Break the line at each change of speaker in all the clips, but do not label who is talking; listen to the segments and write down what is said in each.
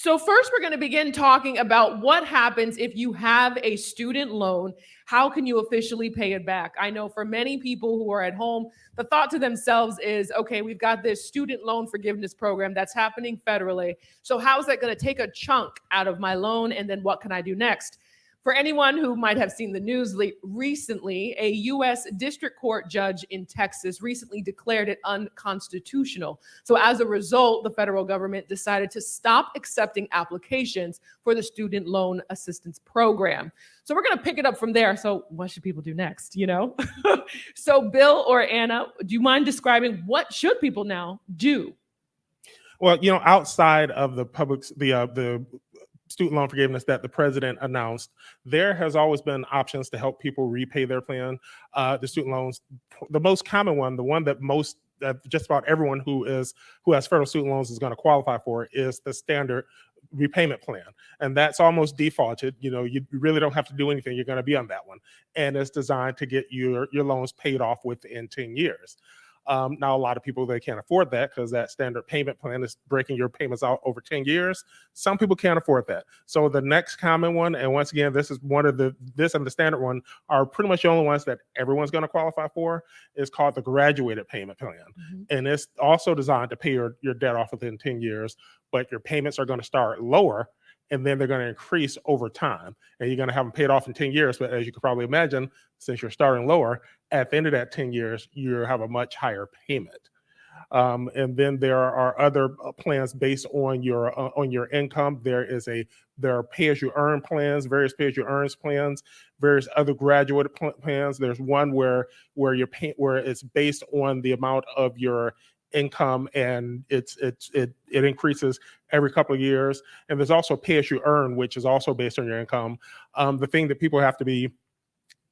So first, we're going to begin talking about what happens if you have a student loan. How can you officially pay it back? I know for many people who are at home, the thought to themselves is, okay, we've got this student loan forgiveness program that's happening federally. So how is that going to take a chunk out of my loan? And then what can I do next? For anyone who might have seen the news recently, a U.S. District Court judge in Texas recently declared it unconstitutional. So as a result, the federal government decided to stop accepting applications for the student loan assistance program. So we're going to pick it up from there. So what should people do next, So Bill or Anna, do you mind describing what should people now do?
Well, outside of the student loan forgiveness that the president announced, there has always been options to help people repay their plan. The student loans, the most common one, the one that just about everyone who has federal student loans is going to qualify for, is the standard repayment plan. And that's almost defaulted. You really don't have to do anything. You're going to be on that one. And it's designed to get your loans paid off within 10 years. Now, a lot of people, they can't afford that because that standard payment plan is breaking your payments out over 10 years. Some people can't afford that. So the next common one, and once again, this and the standard one are pretty much the only ones that everyone's going to qualify for, is called the graduated payment plan. Mm-hmm. And it's also designed to pay your debt off within 10 years, but your payments are going to start lower, and then they're going to increase over time. And you're going to have them paid off in 10 years. But as you can probably imagine, since you're starting lower, at the end of that 10 years, you have a much higher payment. And then there are other plans based on your income. There are pay-as-you-earn plans, various pay-as-you-earn plans, various other graduate plans. There's one where it's based on the amount of your income, and it increases every couple of years. And there's also pay-as-you-earn, which is also based on your income. The thing that people have to be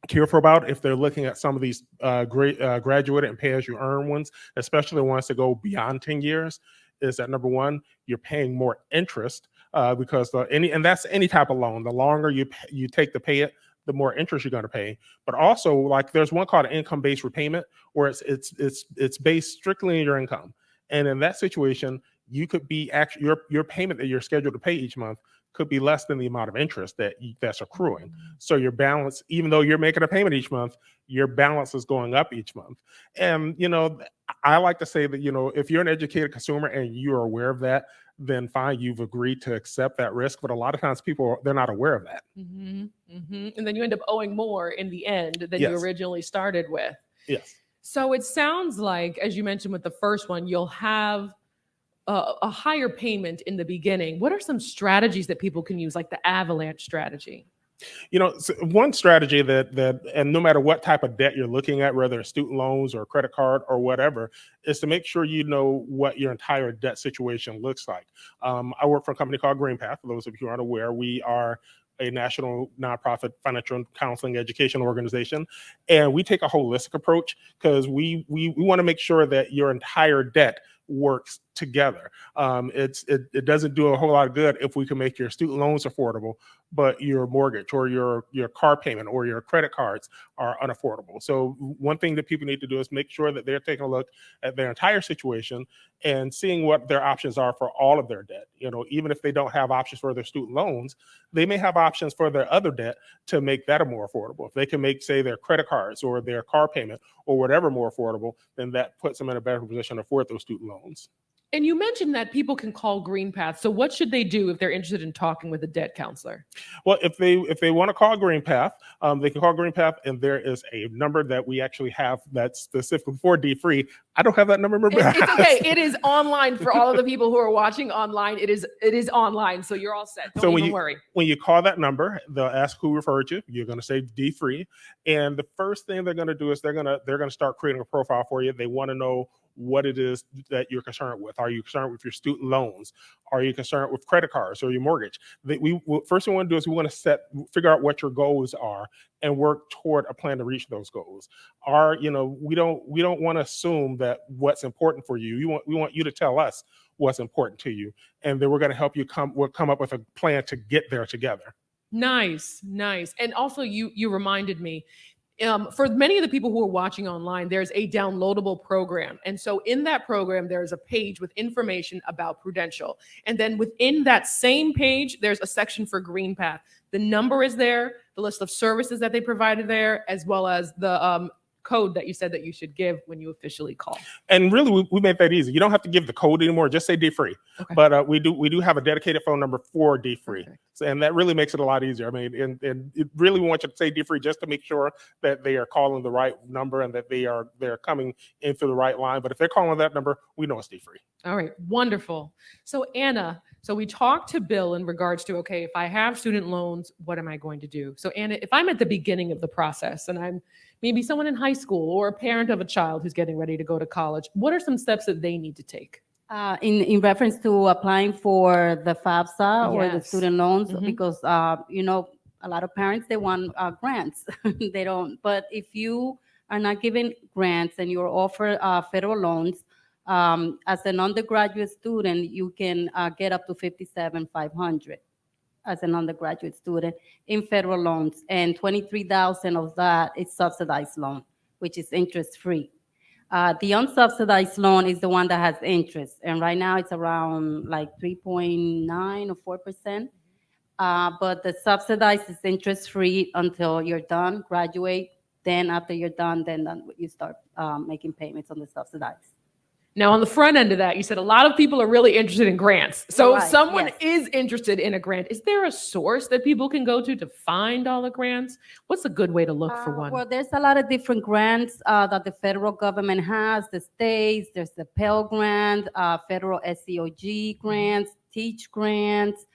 careful about if they're looking at some of these graduate and pay-as-you-earn ones, especially the ones that go beyond 10 years, is that number one, you're paying more interest because and that's any type of loan. The longer you take to pay it, the more interest you're going to pay. But also, like, there's one called an income-based repayment, where it's based strictly on your income. And in that situation, you could be your payment that you're scheduled to pay each month could be less than the amount of interest that's accruing. So your balance, even though you're making a payment each month, your balance is going up each month. And, I like to say that, if you're an educated consumer and you are aware of that, then fine, you've agreed to accept that risk. But a lot of times they're not aware of that. Mm-hmm,
mm-hmm. And then you end up owing more in the end than you originally started with.
Yes.
So it sounds like, as you mentioned with the first one, you'll have a higher payment in the beginning. What are some strategies that people can use, like the Avalanche Strategy?
So one strategy that, and no matter what type of debt you're looking at, whether it's student loans or credit card or whatever, is to make sure you know what your entire debt situation looks like. I work for a company called GreenPath. For those of you who aren't aware, we are a national nonprofit financial counseling education organization. And we take a holistic approach because we want to make sure that your entire debt works together. It doesn't do a whole lot of good if we can make your student loans affordable, but your mortgage or your car payment or your credit cards are unaffordable. So one thing that people need to do is make sure that they're taking a look at their entire situation and seeing what their options are for all of their debt. Even if they don't have options for their student loans, they may have options for their other debt to make that more affordable. If they can make, say, their credit cards or their car payment or whatever more affordable, then that puts them in a better position to afford those student loans.
And you mentioned that people can call GreenPath. So what should they do if they're interested in talking with a debt counselor?
Well, if they want to call GreenPath, they can call GreenPath, and there is a number that we actually have that's specifically for D-Free. I don't have that number memorized.
It's okay. It is online for all of the people who are watching online. It is online, so you're all set. Don't even worry.
When you call that number, they'll ask who referred you. You're going to say D-Free, and the first thing they're going to do is they're going to start creating a profile for you. They want to know what it is that you're concerned with. Are you concerned with your student loans? Are you concerned with credit cards or your mortgage? First thing we want to do is we want to figure out what your goals are and work toward a plan to reach those goals. We don't want to assume that what's important for you. We want you to tell us what's important to you, and then we're going to help you come up with a plan to get there together.
Nice. And also, you reminded me, For many of the people who are watching online, there's a downloadable program. And so in that program, there's a page with information about Prudential. And then within that same page, there's a section for GreenPath. The number is there, the list of services that they provided there, as well as the code that you said that you should give when you officially call.
And really, we made that easy. You don't have to give the code anymore. Just say D-free.
Okay.
But we do have a dedicated phone number for D-free.
Perfect.
So, and that really makes it a lot easier. I mean, and it really we want you to say D-free just to make sure that they are calling the right number and that they're coming in through the right line. But if they're calling that number, we know it's D-free.
All right, wonderful. So Anna, so we talked to Bill in regards to, okay, if I have student loans, what am I going to do? So Anna, if I'm at the beginning of the process and I'm maybe someone in high school or a parent of a child who's getting ready to go to college, what are some steps that they need to take?
In reference to applying for the FAFSA or the
Yes.
student loans,
Mhm.
because a lot of parents, they want grants. They don't. But if you are not given grants and you're offered federal loans, as an undergraduate student, you can get up to $57,500 as an undergraduate student in federal loans, and $23,000 of that is subsidized loan, which is interest-free. The unsubsidized loan is the one that has interest, and right now it's around like 3.9 or 4%. But the subsidized is interest-free until you're done, graduate. Then after you're done, then you start making payments on the subsidized.
Now, on the front end of that, you said a lot of people are really interested in grants. So if
Right,
someone
yes.
is interested in a grant, is there a source that people can go to find all the grants? What's a good way to look for one?
Well, there's a lot of different grants that the federal government has, the states, there's the Pell Grant, federal SEOG grants, Teach grants.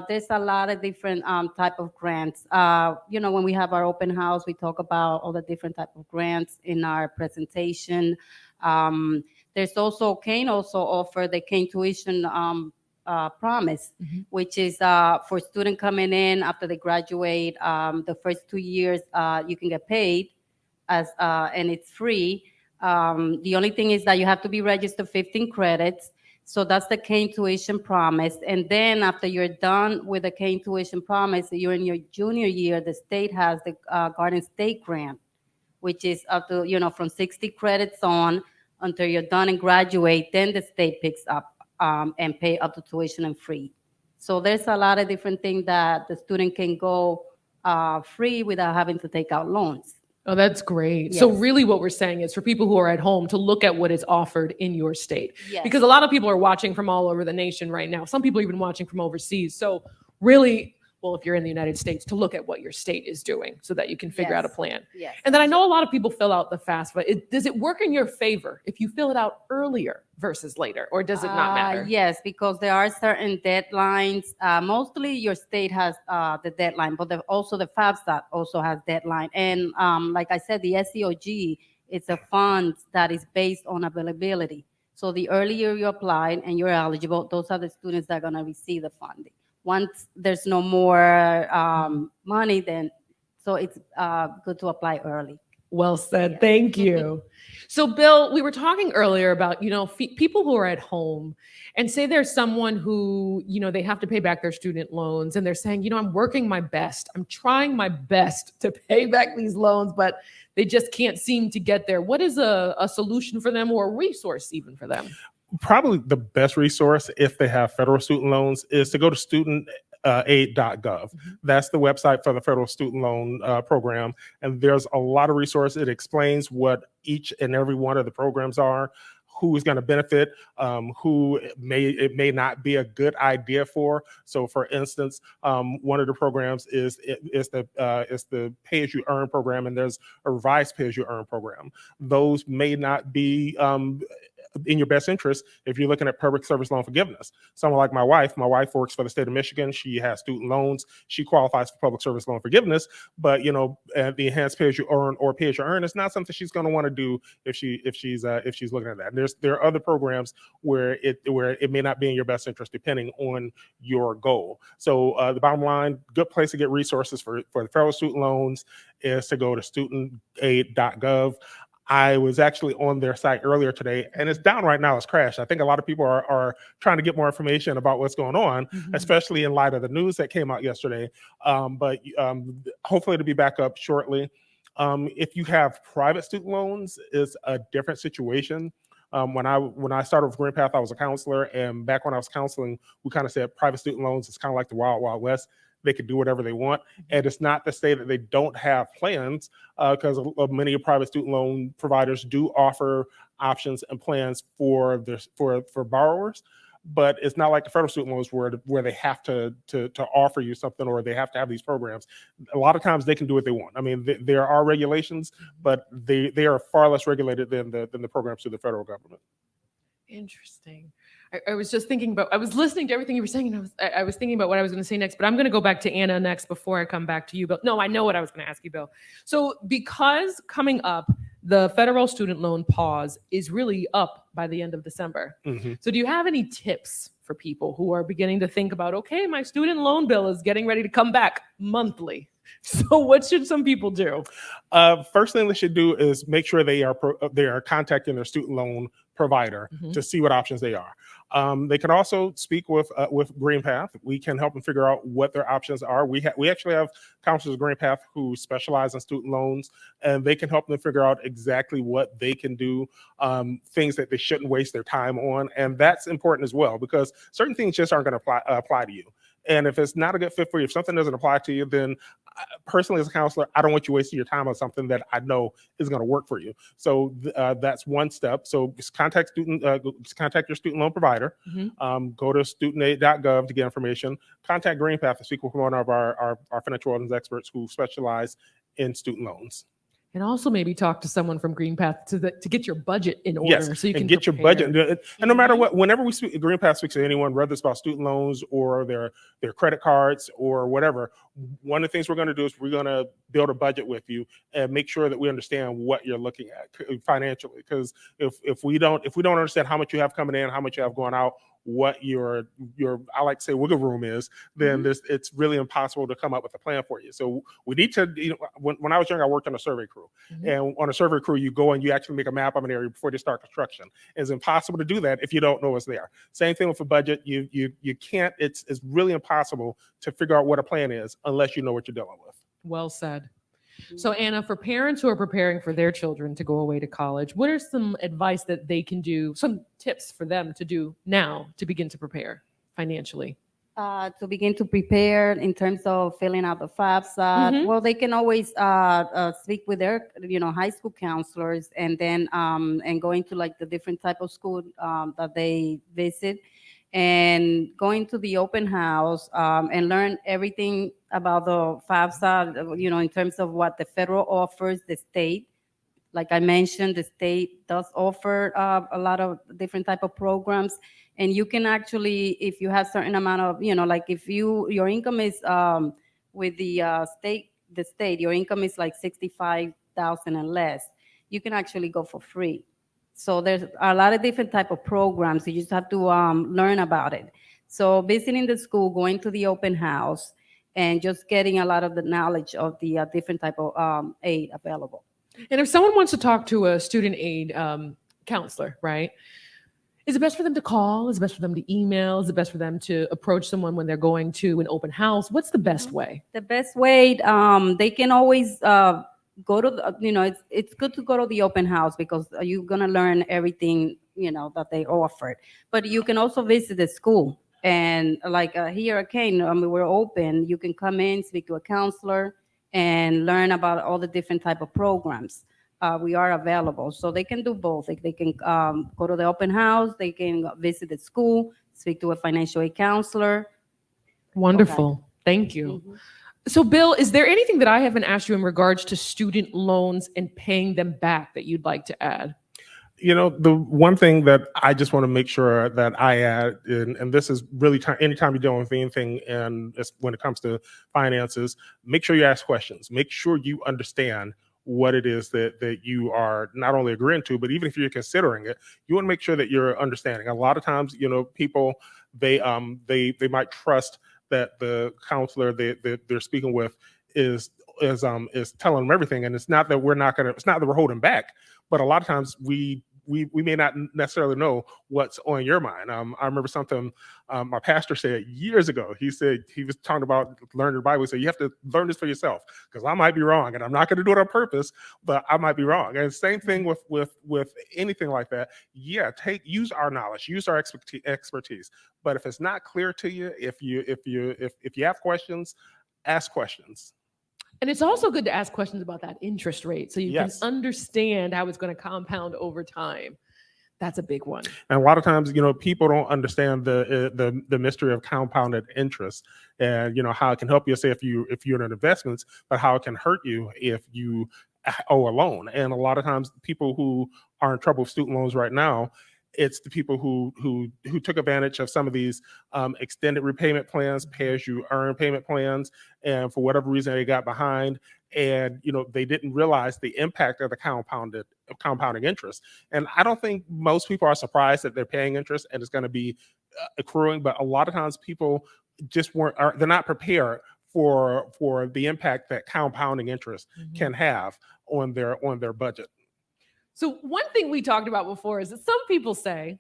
There's a lot of different type of grants. When we have our open house, we talk about all the different type of grants in our presentation. There's also, Kane also offer the Kane Tuition Promise,
Mhm.
which is for students coming in after they graduate. The first 2 years, you can get paid and it's free. The only thing is that you have to be registered 15 credits. So that's the Kane Tuition Promise. And then after you're done with the Kane Tuition Promise, you're in your junior year, the state has the Garden State Grant, which is up to, from 60 credits on until you're done and graduate. Then the state picks up and pay up to tuition and free. So there's a lot of different things that the student can go free without having to take out loans.
Oh, that's great. So
Yes.
really what we're saying is for people who are at home to look at what is offered in your state.
Yes.
Because a lot of people are watching from all over the nation right now. Some people are even watching from overseas. So really, well, if you're in the United States, to look at what your state is doing so that you can figure out a
Yes.
plan.
Yes.
And then I know a lot of people fill out the FAFSA. Does it work in your favor if you fill it out earlier versus later, or does it not matter?
Yes, because there are certain deadlines. Mostly your state has the deadline, but also the FAFSA also has deadline. And like I said, the SEOG, it's a fund that is based on availability. So the earlier you apply and you're eligible, those are the students that are going to receive the funding. Once there's no more money, then so it's good to apply early.
Well said.
Yeah.
Thank you. So, Bill, we were talking earlier about, people who are at home and say there's someone who, they have to pay back their student loans and they're saying, I'm working my best. I'm trying my best to pay back these loans, but they just can't seem to get there. What is a solution for them or a resource even for them?
Probably the best resource if they have federal student loans is to go to studentaid.gov.
Mm-hmm.
That's the website for the federal student loan program. And there's a lot of resources. It explains what each and every one of the programs are, who is going to benefit, who it may not be a good idea for. So, for instance, one of the programs is the Pay As You Earn program, and there's a revised Pay As You Earn program. Those may not be in your best interest if you're looking at public service loan forgiveness. Someone like my wife works for the state of Michigan. She has student loans. She qualifies for public service loan forgiveness, but the enhanced Pay As You Earn or Pay As You Earn is not something she's going to want to do if she's looking at that. And there are other programs where it may not be in your best interest depending on your goal. So the bottom line, good place to get resources for the federal student loans is to go to studentaid.gov. I was actually on their site earlier today, and it's down right now. It's crashed. I think a lot of people are trying to get more information about what's going on, especially in light of the news that came out yesterday. But hopefully it'll be back up shortly. If you have private student loans, it's a different situation. When I started with Green Path, I was a counselor, and back when I was counseling, we kind of said private student loans is kind of like the wild, wild west. They could do whatever they want, and it's not to say that they don't have plans, because many private student loan providers do offer options and plans for borrowers. But it's not like the federal student loans where they have to offer you something, or they have to have these programs. A lot of times they can do what they want. I mean, there are regulations, but they are far less regulated than the programs through the federal government.
Interesting. I was just thinking about, I was listening to everything you were saying, and I was thinking about what I was going to say next, but I'm going to go back to Anna next before I come back to you, Bill. No, I know what I was going to ask you, Bill. So because coming up, the federal student loan pause is really up by the end of December.
Mm-hmm.
So do you have any tips for people who are beginning to think about, okay, my student loan bill is getting ready to come back monthly? So what should some people do?
First thing they should do is make sure they are contacting their student loan provider to see what options they are. They can also speak with Green Path. We can help them figure out what their options are. We actually have counselors at Green Path who specialize in student loans, and they can help them figure out exactly what they can do, things that they shouldn't waste their time on. And that's important as well, because certain things just aren't going to apply to you. And if it's not a good fit for you, if something doesn't apply to you, then personally as a counselor, I don't want you wasting your time on something that I know is going to work for you. So that's one step. So just contact your student loan provider. Go to studentaid.gov to get information. Contact Green Path to speak with one of our financial wellness experts who specialize in student loans.
And also maybe talk to someone from Green Path to get your budget in order,
yes,
so you can
get
prepare.
your budget. And no matter what, whenever we speak, Green Path speaks to anyone, whether it's about student loans or their credit cards or whatever, one of the things we're going to do is we're going to build a budget with you and make sure that we understand what you're looking at financially. Because if we don't understand how much you have coming in, how much you have going out, what your I like to say wiggle room is, then it's really impossible to come up with a plan for you. So we need to, when I was young, I worked on a survey crew, and on a survey crew, you go and you actually make a map of an area before they start construction. It's impossible to do that if you don't know what's there. Same thing with a budget. You can't. It's really impossible to figure out what a plan is unless you know what you're dealing with.
Well said. So Anna, for parents who are preparing for their children to go away to college, what are some advice that they can do, some tips for them to do now to begin to prepare financially?
To begin to prepare in terms of filling out the FAFSA, well, they can always speak with their, high school counselors, and then and going to like the different type of school that they visit, and going to the open house and learn everything about the FAFSA, in terms of what the federal offers, the state. Like I mentioned, the state does offer a lot of different type of programs. And you can actually, if you have certain amount of, like if your income is with the state, your income is like 65,000 and less, you can actually go for free. So there's a lot of different type of programs. You just have to learn about it. So visiting the school, going to the open house, and just getting a lot of the knowledge of the different type of aid available.
And if someone wants to talk to a student aid counselor, right? Is it best for them to call? Is it best for them to email? Is it best for them to approach someone when they're going to an open house? What's the best way?
The best way, they can always go to, it's good to go to the open house, because you're going to learn everything, that they offered. But you can also visit the school. And like here at Kane, we're open. You can come in, speak to a counselor, and learn about all the different type of programs. We are available. So they can do both. They can go to the open house. They can visit the school, speak to a financial aid counselor.
Wonderful.
Okay.
Thank you. So Bill, is there anything that I haven't asked you in regards to student loans and paying them back that you'd like to add?
The one thing that I just want to make sure that I add, and this is really anytime you're dealing with anything, and when it comes to finances, make sure you ask questions. Make sure you understand what it is that you are not only agreeing to, but even if you're considering it, you want to make sure that you're understanding. A lot of times, people they might trust that the counselor they're speaking with is telling them everything, and it's not that we're holding back, but a lot of times we we may not necessarily know what's on your mind. I remember something my pastor said years ago. He said, he was talking about learning the Bible. He said, you have to learn this for yourself, because I might be wrong, and I'm not going to do it on purpose, but I might be wrong. And same thing with anything like that. Yeah, use our knowledge, use our expertise. But if it's not clear to you, if you have questions, ask questions.
And it's also good to ask questions about that interest rate so you
Yes.
can understand how it's going to compound over time. That's a big one.
And a lot of times, people don't understand the mystery of compounded interest, and how it can help you, say if you're in investments, but how it can hurt you if you owe a loan. And a lot of times, people who are in trouble with student loans right now, it's the people who took advantage of some of these extended repayment plans, pay-as-you-earn payment plans, and for whatever reason they got behind, and they didn't realize the impact of the compounding interest. And I don't think most people are surprised that they're paying interest and it's going to be accruing, but a lot of times people just they're not prepared for the impact that compounding interest can have on their budget.
So one thing we talked about before is that some people say,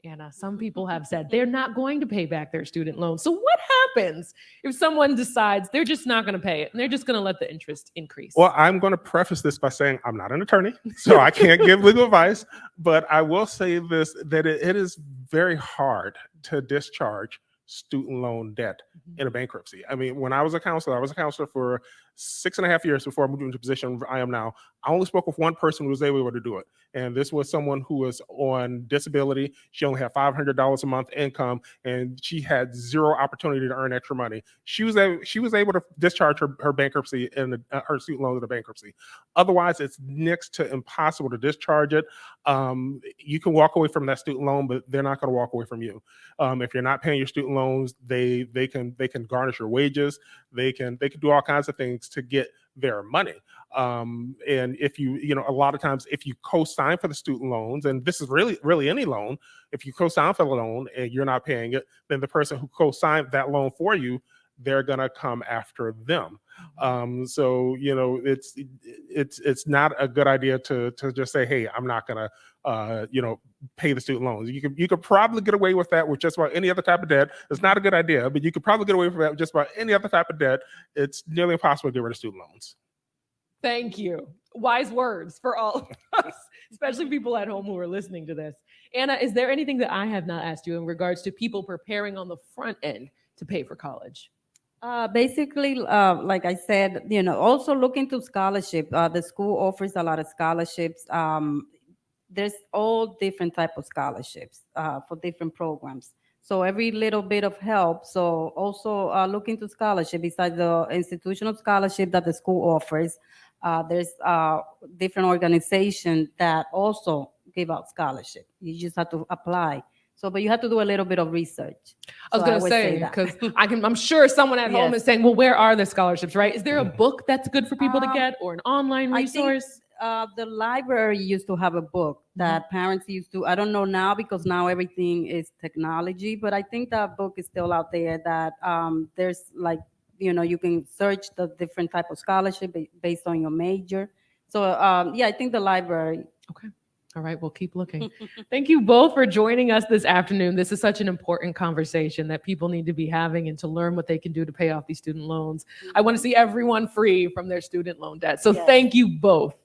Anna, some people have said they're not going to pay back their student loans. So what happens if someone decides they're just not going to pay it and they're just going to let the interest increase?
Well, I'm going to preface this by saying I'm not an attorney, so I can't give legal advice, but I will say this, that it is very hard to discharge student loan debt in a bankruptcy. I mean, when I was a counselor for 6.5 years before I moved into the position I am now. I only spoke with one person who was able to do it. And this was someone who was on disability. She only had $500 a month income, and she had zero opportunity to earn extra money. She was able to discharge her bankruptcy and her student loan in the bankruptcy. Otherwise, it's next to impossible to discharge it. You can walk away from that student loan, but they're not going to walk away from you. If you're not paying your student loans, they can garnish your wages. They can do all kinds of things to get their money. And if a lot of times, if you co-sign for the student loans, and this is really any loan, if you co-sign for the loan and you're not paying it, then the person who co-signed that loan for you, they're gonna come after them. So it's not a good idea to just say, hey, I'm not gonna pay the student loans. You could probably get away with that with just about any other type of debt. It's not a good idea, but you could probably get away with that with just about any other type of debt. It's nearly impossible to get rid of student loans.
Thank you. Wise words for all of us, especially people at home who are listening to this. Anna, is there anything that I have not asked you in regards to people preparing on the front end to pay for college?
Basically, like I said, also look into scholarship. The school offers a lot of scholarships. There's all different type of scholarships for different programs. So every little bit of help. So also look into scholarship. Besides the institutional scholarship that the school offers, there's different organizations that also give out scholarship. You just have to apply. So, but you have to do a little bit of research.
I was going to say, because I'm sure someone at home is saying, well, where are the scholarships, right? Is there a book that's good for people to get, or an online resource?
I think, the library used to have a book that parents used to, I don't know now because now everything is technology, but I think that book is still out there that there's like, you can search the different type of scholarship based on your major. So yeah, I think the library.
Okay. All right, we'll keep looking. Thank you both for joining us this afternoon. This is such an important conversation that people need to be having and to learn what they can do to pay off these student loans. I want to see everyone free from their student loan debt. So thank you both.